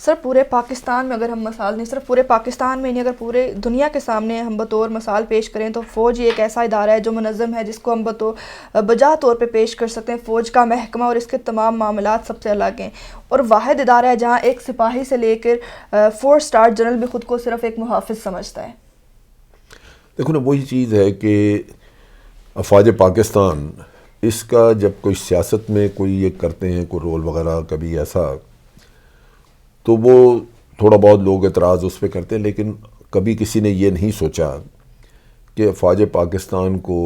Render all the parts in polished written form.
سر پورے پاکستان میں اگر ہم مثال نہیں، صرف پورے پاکستان میں نہیں، اگر پورے دنیا کے سامنے ہم بطور مثال پیش کریں تو فوج ایک ایسا ادارہ ہے جو منظم ہے، جس کو ہم بجا طور پہ پیش کر سکتے ہیں۔ فوج کا محکمہ اور اس کے تمام معاملات سب سے الگ ہیں، اور واحد ادارہ ہے جہاں ایک سپاہی سے لے کر 4 اسٹار جنرل بھی خود کو صرف ایک محافظ سمجھتا ہے۔ دیکھو نا، وہی چیز ہے کہ افواج پاکستان، اس کا جب کوئی سیاست میں کوئی یہ کرتے ہیں کوئی رول وغیرہ کبھی ایسا، تو وہ تھوڑا بہت لوگ اعتراض اس پہ کرتے ہیں، لیکن کبھی کسی نے یہ نہیں سوچا کہ افواج پاکستان کو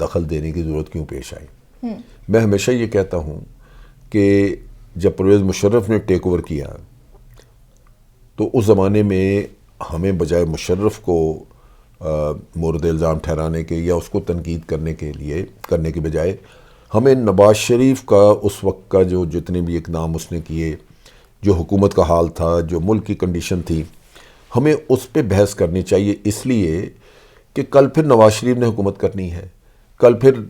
دخل دینے کی ضرورت کیوں پیش آئی۔ میں ہمیشہ یہ کہتا ہوں کہ جب پرویز مشرف نے ٹیک اوور کیا تو اس زمانے میں ہمیں بجائے مشرف کو مورد الزام ٹھہرانے کے یا اس کو تنقید کرنے کے بجائے ہمیں نواز شریف کا اس وقت کا جو جتنے بھی اقدام اس نے کیے، جو حکومت کا حال تھا، جو ملک کی کنڈیشن تھی، ہمیں اس پہ بحث کرنی چاہیے، اس لیے کہ کل پھر نواز شریف نے حکومت کرنی ہے، کل پھر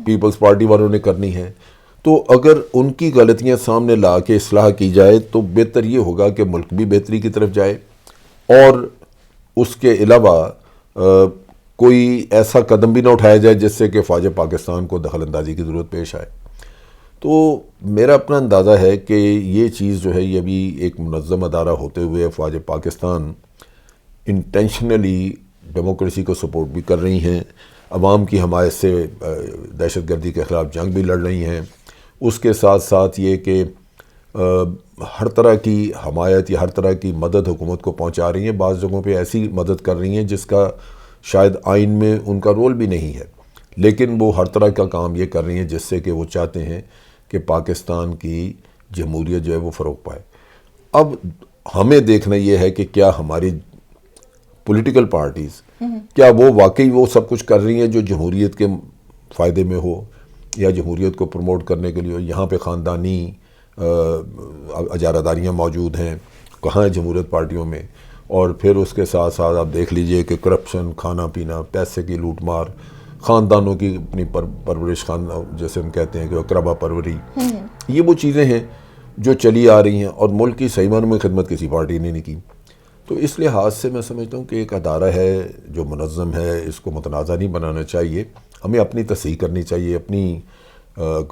پیپلز پارٹی والوں نے کرنی ہے، تو اگر ان کی غلطیاں سامنے لا کے اصلاح کی جائے تو بہتر یہ ہوگا کہ ملک بھی بہتری کی طرف جائے، اور اس کے علاوہ کوئی ایسا قدم بھی نہ اٹھایا جائے جس سے کہ فوج پاکستان کو دخل اندازی کی ضرورت پیش آئے۔ تو میرا اپنا اندازہ ہے کہ یہ چیز جو ہے یہ بھی ایک منظم ادارہ ہوتے ہوئے فوج پاکستان انٹینشنلی ڈیموکریسی کو سپورٹ بھی کر رہی ہیں، عوام کی حمایت سے دہشت گردی کے خلاف جنگ بھی لڑ رہی ہیں، اس کے ساتھ ساتھ یہ کہ ہر طرح کی حمایت یا ہر طرح کی مدد حکومت کو پہنچا رہی ہیں، بعض جگہوں پہ ایسی مدد کر رہی ہیں جس کا شاید آئین میں ان کا رول بھی نہیں ہے، لیکن وہ ہر طرح کا کام یہ کر رہی ہیں جس سے کہ وہ چاہتے ہیں کہ پاکستان کی جمہوریت جو ہے وہ فروغ پائے۔ اب ہمیں دیکھنا یہ ہے کہ کیا ہماری پولیٹیکل پارٹیز کیا وہ واقعی وہ سب کچھ کر رہی ہیں جو جمہوریت کے فائدے میں ہو یا جمہوریت کو پروموٹ کرنے کے لیے ہو۔ یہاں پہ خاندانی اجارہ داریاں موجود ہیں کہاں ہیں جمہوریت پارٹیوں میں، اور پھر اس کے ساتھ ساتھ آپ دیکھ لیجئے کہ کرپشن، کھانا پینا، پیسے کی لوٹ مار، خاندانوں کی اپنی پرورش، جیسے ہم کہتے ہیں کہ اقربا پروری، یہ وہ چیزیں ہیں جو چلی آ رہی ہیں، اور ملک کی صحیح معنوں میں خدمت کسی پارٹی نے نہیں کی۔ تو اس لحاظ سے میں سمجھتا ہوں کہ ایک ادارہ ہے جو منظم ہے، اس کو متنازع نہیں بنانا چاہیے، ہمیں اپنی تصحیح کرنی چاہیے، اپنی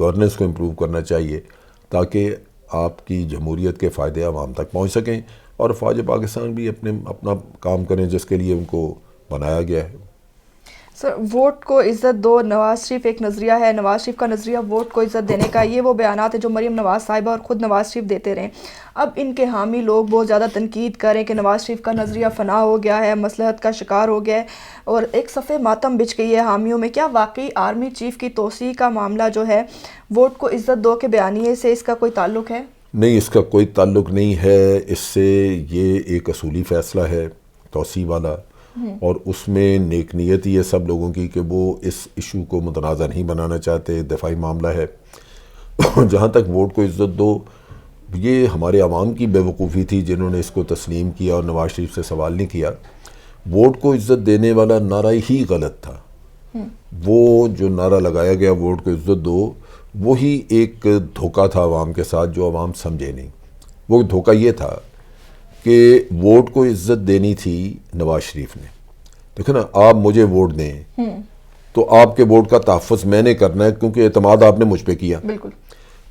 گورننس کو امپروو کرنا چاہیے تاکہ آپ کی جمہوریت کے فائدے عوام تک پہنچ سکیں، اور فوج پاکستان بھی اپنا کام کریں جس کے لیے ان کو بنایا گیا ہے۔ سر ووٹ کو عزت دو، نواز شریف ایک نظریہ ہے، نواز شریف کا نظریہ ووٹ کو عزت دینے کا، یہ وہ بیانات ہیں جو مریم نواز صاحبہ اور خود نواز شریف دیتے رہے۔ اب ان کے حامی لوگ بہت زیادہ تنقید کریں کہ نواز شریف کا نظریہ فنا ہو گیا ہے، مصلحت کا شکار ہو گیا ہے، اور ایک صفحہ ماتم بچھ گئی ہے حامیوں میں۔ کیا واقعی آرمی چیف کی توسیع کا معاملہ جو ہے ووٹ کو عزت دو کے بیانیے سے اس کا کوئی تعلق ہے؟ نہیں، اس کا کوئی تعلق نہیں ہے، اس سے یہ ایک اصولی فیصلہ ہے توسیع والا، اور اس میں نیک نیت ہی ہے سب لوگوں کی کہ وہ اس ایشو کو متنازع نہیں بنانا چاہتے، دفاعی معاملہ ہے۔ جہاں تک ووٹ کو عزت دو، یہ ہمارے عوام کی بے وقوفی تھی جنہوں نے اس کو تسلیم کیا اور نواز شریف سے سوال نہیں کیا۔ ووٹ کو عزت دینے والا نعرہ ہی غلط تھا، وہ جو نعرہ لگایا گیا ووٹ کو عزت دو، وہی ایک دھوکہ تھا عوام کے ساتھ جو عوام سمجھے نہیں۔ وہ دھوکہ یہ تھا کہ ووٹ کو عزت دینی تھی نواز شریف نے، دیکھو نا، آپ مجھے ووٹ دیں تو آپ کے ووٹ کا تحفظ میں نے کرنا ہے کیونکہ اعتماد آپ نے مجھ پہ کیا۔ بالکل،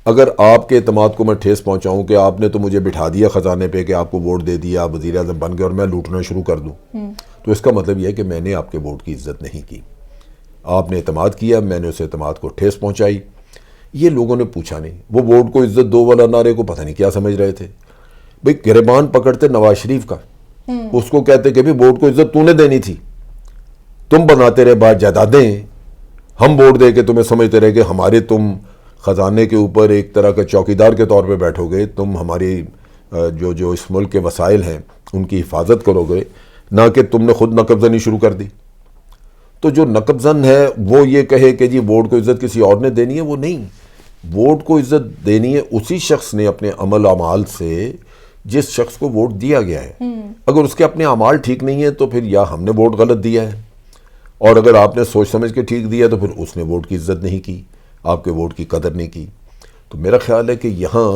اگر آپ کے اعتماد کو میں ٹھیس پہنچاؤں کہ آپ نے تو مجھے بٹھا دیا خزانے پہ کہ آپ کو ووٹ دے دیا، آپ وزیر اعظم بن گئے، اور میں لوٹنا شروع کر دوں، تو اس کا مطلب یہ ہے کہ میں نے آپ کے ووٹ کی عزت نہیں کی۔ آپ نے اعتماد کیا، میں نے اس اعتماد کو ٹھیس پہنچائی۔ یہ لوگوں نے پوچھا نہیں، وہ ووٹ کو عزت دو والا نعرے کو پتہ نہیں کیا سمجھ رہے تھے۔ بھئی گریبان پکڑتے نواز شریف کا، اس کو کہتے کہ بھی ووٹ کو عزت تو نے دینی تھی، تم بناتے رہے بات جائیدادیں، ہم ووٹ دے کے تمہیں سمجھتے رہے کہ ہمارے تم خزانے کے اوپر ایک طرح کا چوکیدار کے طور پہ بیٹھو گے، تم ہماری جو اس ملک کے وسائل ہیں ان کی حفاظت کرو گے، نہ کہ تم نے خود نقب زنی شروع کر دی۔ تو جو نقب زن ہے وہ یہ کہے کہ جی ووٹ کو عزت کسی اور نے دینی ہے، وہ نہیں، ووٹ کو عزت دینی ہے اسی شخص نے اپنے عمل اعمال سے جس شخص کو ووٹ دیا گیا ہے۔ اگر اس کے اپنے اعمال ٹھیک نہیں ہیں تو پھر یا ہم نے ووٹ غلط دیا ہے، اور اگر آپ نے سوچ سمجھ کے ٹھیک دیا تو پھر اس نے ووٹ کی عزت نہیں کی، آپ کے ووٹ کی قدر نہیں کی۔ تو میرا خیال ہے کہ یہاں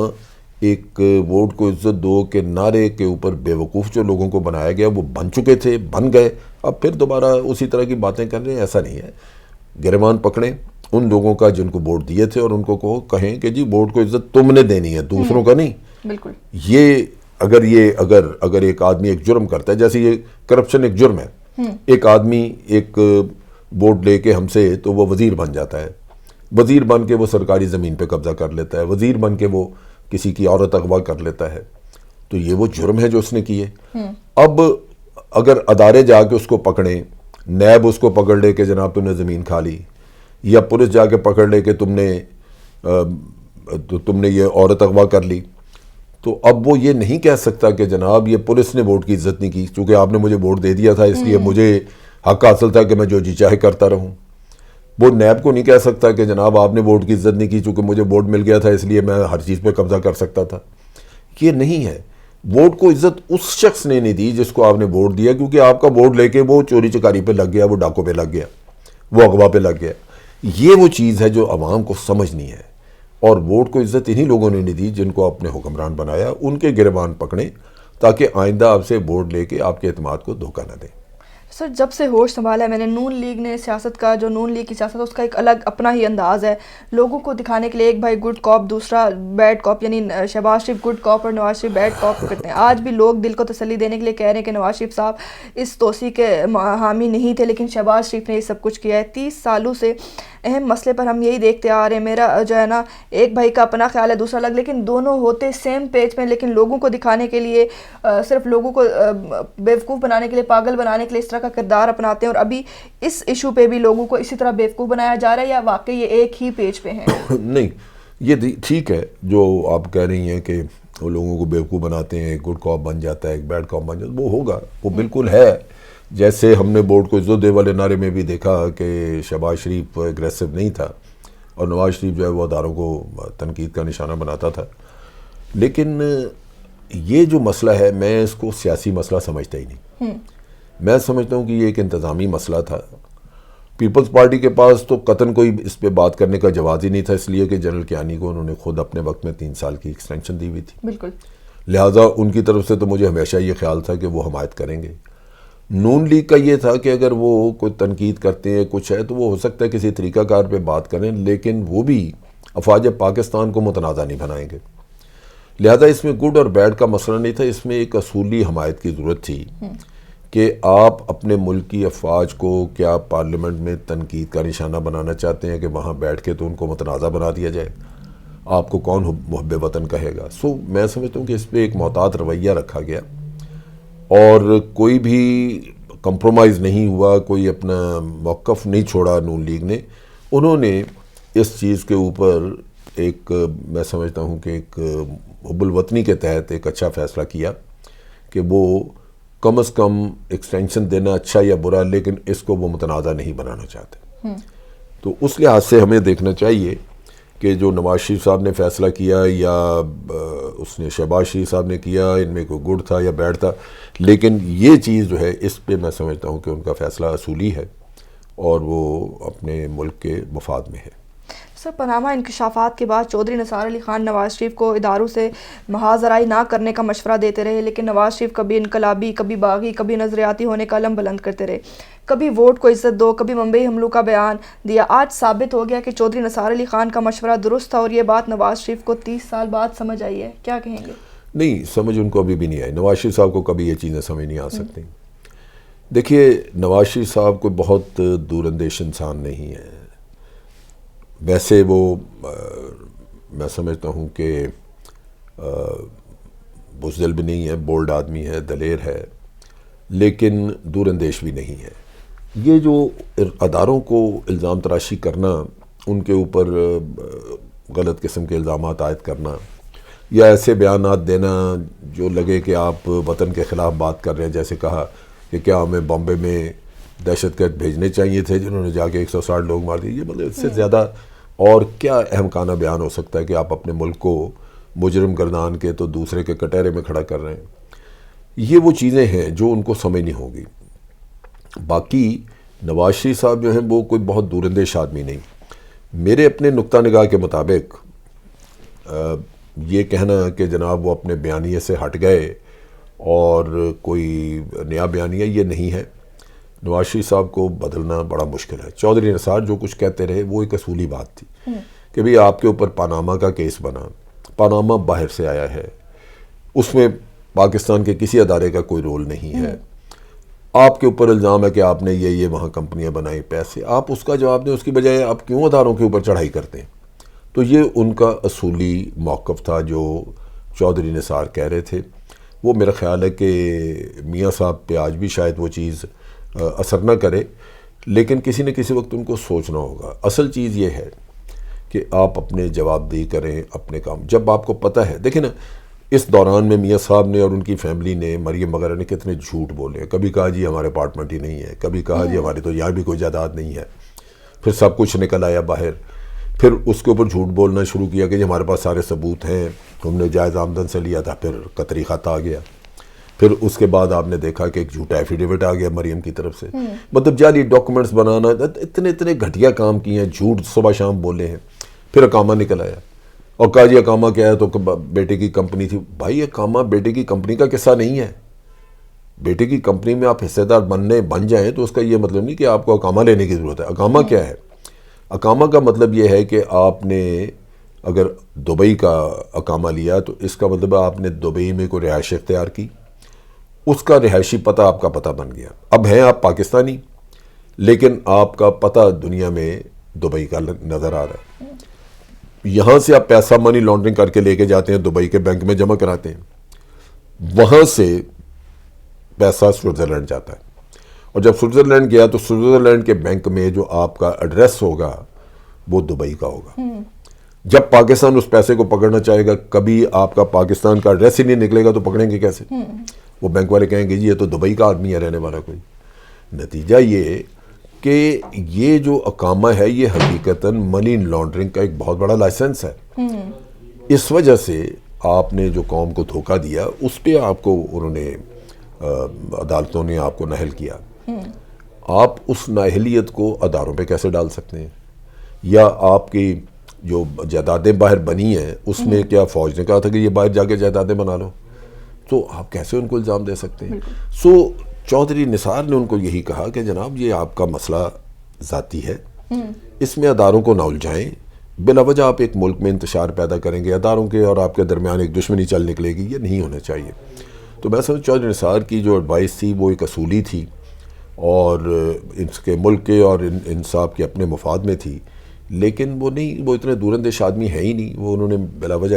ایک ووٹ کو عزت دو کے نعرے کے اوپر بیوقوف جو لوگوں کو بنایا گیا وہ بن چکے تھے، بن گئے، اب پھر دوبارہ اسی طرح کی باتیں کر رہے ہیں. ایسا نہیں ہے. گریبان پکڑیں ان لوگوں کا جن کو ووٹ دیے تھے اور ان کو کہیں کہ جی ووٹ کو عزت تم نے دینی ہے، دوسروں کا نہیں. بالکل. یہ اگر ایک آدمی ایک جرم کرتا ہے، جیسے یہ کرپشن ایک جرم ہے، ایک آدمی ایک ووٹ لے کے ہم سے تو وہ وزیر بن جاتا ہے، وزیر بن کے وہ سرکاری زمین پہ قبضہ کر لیتا ہے، وزیر بن کے وہ کسی کی عورت اغوا کر لیتا ہے، تو یہ وہ جرم ہے جو اس نے کیے. اب اگر ادارے جا کے اس کو پکڑیں، نیب اس کو پکڑ لے کہ جناب تم نے زمین کھا لی، یا پولیس جا کے پکڑ لے کہ تم نے یہ عورت اغوا کر لی، تو اب وہ یہ نہیں کہہ سکتا کہ جناب یہ پولیس نے ووٹ کی عزت نہیں کی، چونکہ آپ نے مجھے ووٹ دے دیا تھا اس لیے مجھے حق حاصل تھا کہ میں جو جی چاہے کرتا رہوں. وہ نیب کو نہیں کہہ سکتا کہ جناب آپ نے ووٹ کی عزت نہیں کی، چونکہ مجھے ووٹ مل گیا تھا اس لیے میں ہر چیز پہ قبضہ کر سکتا تھا. یہ نہیں ہے. ووٹ کو عزت اس شخص نے نہیں دی جس کو آپ نے ووٹ دیا، کیونکہ آپ کا ووٹ لے کے وہ چوری چکاری پہ لگ گیا، وہ ڈاکوں پہ لگ گیا، وہ اغوا پہ لگ گیا. یہ وہ چیز ہے جو عوام کو سمجھنی ہے. اور ووٹ کو عزت انہی لوگوں نے نہیں دی جن کو اپنے حکمران بنایا. ان کے گریبان پکڑیں تاکہ آئندہ آپ سے ووٹ لے کے آپ کے اعتماد کو دھوکہ نہ دیں. سر جب سے ہوش سنبھالا ہے میں نے، نون لیگ نے سیاست کا، جو نون لیگ کی سیاست ہے اس کا ایک الگ اپنا ہی انداز ہے لوگوں کو دکھانے کے لیے. ایک بھائی گڈ کاپ، دوسرا بیڈ کاپ، یعنی شہباز شریف گڈ کاپ اور نواز شریف بیڈ کاپ کرتے ہیں. آج بھی لوگ دل کو تسلی دینے کے لیے کہہ رہے ہیں کہ نواز شریف صاحب اس توسیع کے حامی نہیں تھے، لیکن شہباز شریف نے یہ سب کچھ کیا ہے. 30 سالوں سے اہم مسئلے پر ہم یہی دیکھتے آ رہے ہیں. میرا جو ہے نا ایک بھائی کا اپنا خیال ہے، دوسرا الگ، لیکن دونوں ہوتے سیم پیج میں، لیکن لوگوں کو دکھانے کے لیے، صرف لوگوں کو بیوقوف بنانے کے لیے، پاگل بنانے کے لیے اس طرح کا کردار اپناتے ہیں. اور ابھی اس ایشو پہ بھی لوگوں کو اسی طرح بیوقوف بنایا جا رہا ہے، یا واقعی یہ ایک ہی پیج پہ ہیں؟ نہیں، یہ ٹھیک ہے جو آپ کہہ رہی ہیں کہ وہ لوگوں کو بیوقوف بناتے ہیں، ایک گڈ کاپ بن جاتا ہے، ایک بیڈ کاپ بن جاتا ہے، وہ ہوگا، وہ بالکل ہے. جیسے ہم نے ووٹ کو عزت دے والے نعرے میں بھی دیکھا کہ شہباز شریف اگریسو نہیں تھا اور نواز شریف جو ہے وہ اداروں کو تنقید کا نشانہ بناتا تھا. لیکن یہ جو مسئلہ ہے میں اس کو سیاسی مسئلہ سمجھتا ہی نہیں. میں سمجھتا ہوں کہ یہ ایک انتظامی مسئلہ تھا. پیپلز پارٹی کے پاس تو قطعاً کوئی اس پہ بات کرنے کا جواز ہی نہیں تھا، اس لیے کہ جنرل کیانی کو انہوں نے خود اپنے وقت میں 3 سال کی ایکسٹینشن دی ہوئی تھی. بالکل. لہٰذا ان کی طرف سے تو مجھے ہمیشہ یہ خیال تھا کہ وہ حمایت کریں گے. نون لیگ کا یہ تھا کہ اگر وہ کوئی تنقید کرتے ہیں، کچھ ہے، تو وہ ہو سکتا ہے کسی طریقہ کار پہ بات کریں، لیکن وہ بھی افواج پاکستان کو متنازع نہیں بنائیں گے. لہذا اس میں گڈ اور بیڈ کا مسئلہ نہیں تھا، اس میں ایک اصولی حمایت کی ضرورت تھی کہ آپ اپنے ملک کی افواج کو کیا پارلیمنٹ میں تنقید کا نشانہ بنانا چاہتے ہیں کہ وہاں بیٹھ کے تو ان کو متنازع بنا دیا جائے؟ آپ کو کون محب وطن کہے گا؟ میں سمجھتا ہوں کہ اس پہ ایک محتاط رویہ رکھا گیا اور کوئی بھی کمپرومائز نہیں ہوا، کوئی اپنا موقف نہیں چھوڑا. نون لیگ نے، انہوں نے اس چیز کے اوپر ایک، میں سمجھتا ہوں کہ ایک حب الوطنی کے تحت ایک اچھا فیصلہ کیا کہ وہ کم از کم ایکسٹینشن دینا اچھا یا برا، لیکن اس کو وہ متنازع نہیں بنانا چاہتے. تو اس لحاظ سے ہمیں دیکھنا چاہیے کہ جو نواز شریف صاحب نے فیصلہ کیا یا اس نے شہباز شریف صاحب نے کیا، ان میں کوئی گڈ تھا یا بیڈ تھا، لیکن یہ چیز جو ہے اس پہ میں سمجھتا ہوں کہ ان کا فیصلہ اصولی ہے اور وہ اپنے ملک کے مفاد میں ہے. سر پاناما انکشافات کے بعد چودھری نثار علی خان نواز شریف کو اداروں سے محاذ آرائی نہ کرنے کا مشورہ دیتے رہے، لیکن نواز شریف کبھی انقلابی، کبھی باغی، کبھی نظریاتی ہونے کا علم بلند کرتے رہے. کبھی ووٹ کو عزت دو، کبھی ممبئی حملوں کا بیان دیا. آج ثابت ہو گیا کہ چودھری نثار علی خان کا مشورہ درست تھا اور یہ بات نواز شریف کو 30 سال بعد سمجھ آئی ہے. کیا کہیں گے؟ نہیں، سمجھ ان کو ابھی بھی نہیں آئی. نواز شریف صاحب کو کبھی یہ چیزیں سمجھ نہیں آ سکتی. دیکھیے، نواز شریف صاحب کوئی بہت دور اندیش انسان نہیں ہے. ویسے وہ میں سمجھتا ہوں کہ بزدل بھی نہیں ہے، بولڈ آدمی ہے، دلیر ہے، لیکن دور اندیش بھی نہیں ہے. یہ جو اداروں کو الزام تراشی کرنا، ان کے اوپر غلط قسم کے الزامات عائد کرنا یا ایسے بیانات دینا جو لگے کہ آپ وطن کے خلاف بات کر رہے ہیں، جیسے کہا کہ کیا ہمیں بامبے میں دہشت گرد بھیجنے چاہیے تھے جنہوں نے جا کے 160 لوگ مار دیے. یہ مطلب اس سے زیادہ اور کیا احمقانہ بیان ہو سکتا ہے کہ آپ اپنے ملک کو مجرم گردان کے تو دوسرے کے کٹہرے میں کھڑا کر رہے ہیں. یہ وہ چیزیں ہیں جو ان کو سمجھنی ہوں گی. باقی نواز شریف صاحب جو ہیں وہ کوئی بہت دور اندیش آدمی نہیں. میرے اپنے نقطہ نگاہ کے مطابق یہ کہنا کہ جناب وہ اپنے بیانیے سے ہٹ گئے اور کوئی نیا بیانیہ یہ نہیں ہے. نواز شریف صاحب کو بدلنا بڑا مشکل ہے. چودھری نثار جو کچھ کہتے رہے وہ ایک اصولی بات تھی کہ بھئی آپ کے اوپر پاناما کا کیس بنا. پاناما باہر سے آیا ہے, اس میں پاکستان کے کسی ادارے کا کوئی رول نہیں ہے. آپ کے اوپر الزام ہے کہ آپ نے یہ وہاں کمپنیاں بنائی, پیسے, آپ اس کا جواب دیں. اس کی بجائے آپ کیوں اداروں کے اوپر چڑھائی کرتے ہیں؟ تو یہ ان کا اصولی موقف تھا جو چودھری نثار کہہ رہے تھے. وہ میرا خیال ہے کہ میاں صاحب پہ آج بھی شاید وہ چیز اثر نہ کرے, لیکن کسی نہ کسی وقت ان کو سوچنا ہوگا. اصل چیز یہ ہے کہ آپ اپنے جواب دہی کریں اپنے کام. جب آپ کو پتہ ہے, دیکھیں نا, اس دوران میں میاں صاحب نے اور ان کی فیملی نے, مریم وغیرہ نے کتنے جھوٹ بولے. کبھی کہا جی ہمارے اپارٹمنٹ ہی نہیں ہے, کبھی کہا جی ہمارے تو یہاں بھی کوئی جائیداد نہیں ہے, پھر سب کچھ نکل آیا باہر. پھر اس کے اوپر جھوٹ بولنا شروع کیا کہ جی ہمارے پاس سارے ثبوت ہیں, ہم نے جائز آمدن سے لیا تھا. پھر قطری خط آ گیا. پھر اس کے بعد آپ نے دیکھا کہ ایک جھوٹا ایفیڈیوٹ آ گیا مریم کی طرف سے. مطلب جعلی ڈاکومنٹس بنانا, اتنے گھٹیا کام کیے ہیں, جھوٹ صبح شام بولے ہیں. پھر اقامہ نکل آیا اور کہا جی اقامہ کیا ہے, تو بیٹے کی کمپنی تھی. بھائی اقامہ بیٹے کی کمپنی کا قصہ نہیں ہے. بیٹے کی کمپنی میں آپ حصے دار بن جائیں تو اس کا یہ مطلب نہیں کہ آپ کو اقامہ لینے کی ضرورت ہے. اقامہ کیا ہے؟ اقامہ کا مطلب یہ ہے کہ آپ نے اگر دبئی کا اقامہ لیا تو اس کا مطلب آپ نے دبئی میں کوئی رہائش اختیار کی, اس کا رہائشی پتہ آپ کا پتہ بن گیا. اب ہیں آپ پاکستانی, لیکن آپ کا پتہ دنیا میں دبئی کا نظر آ رہا ہے. یہاں سے آپ پیسہ منی لانڈرنگ کر کے لے کے جاتے ہیں, دبئی کے بینک میں جمع کراتے ہیں, وہاں سے پیسہ سوئٹزرلینڈ جاتا ہے. اور جب سوئٹزرلینڈ گیا تو سوئٹزرلینڈ کے بینک میں جو آپ کا ایڈریس ہوگا وہ دبئی کا ہوگا. جب پاکستان اس پیسے کو پکڑنا چاہے گا, کبھی آپ کا پاکستان کا ایڈریس ہی نہیں نکلے گا تو پکڑیں گے کیسے؟ وہ بینک والے کہیں گے جی یہ تو دبئی کا آدمی ہے رہنے والا کوئی. نتیجہ یہ کہ یہ جو اقامہ ہے یہ حقیقتاً منی لانڈرنگ کا ایک بہت بڑا لائسنس ہے. اس وجہ سے آپ نے جو قوم کو دھوکہ دیا, اس پہ آپ کو انہوں نے عدالتوں نے آپ کو نااہل کیا. آپ اس نااہلیت کو اداروں پہ کیسے ڈال سکتے ہیں؟ یا آپ کی جو جائیدادیں باہر بنی ہیں اس میں کیا فوج نے کہا تھا کہ یہ باہر جا کے جائیدادیں بنا لو؟ تو آپ کیسے ان کو الزام دے سکتے ہیں؟ سو چودھری نثار نے ان کو یہی کہا کہ جناب یہ آپ کا مسئلہ ذاتی ہے, اس میں اداروں کو نہ الجھائیں. بلا وجہ آپ ایک ملک میں انتشار پیدا کریں گے, اداروں کے اور آپ کے درمیان ایک دشمنی چل نکلے گی, یہ نہیں ہونا چاہیے. تو میں سمجھ چودھری نثار کی جو ایڈوائس تھی وہ ایک اصولی تھی اور اس کے ملک کے اور انصاف کے اپنے مفاد میں تھی, لیکن وہ اتنے دور اندیش آدمی ہے ہی نہیں. وہ انہوں نے بلا وجہ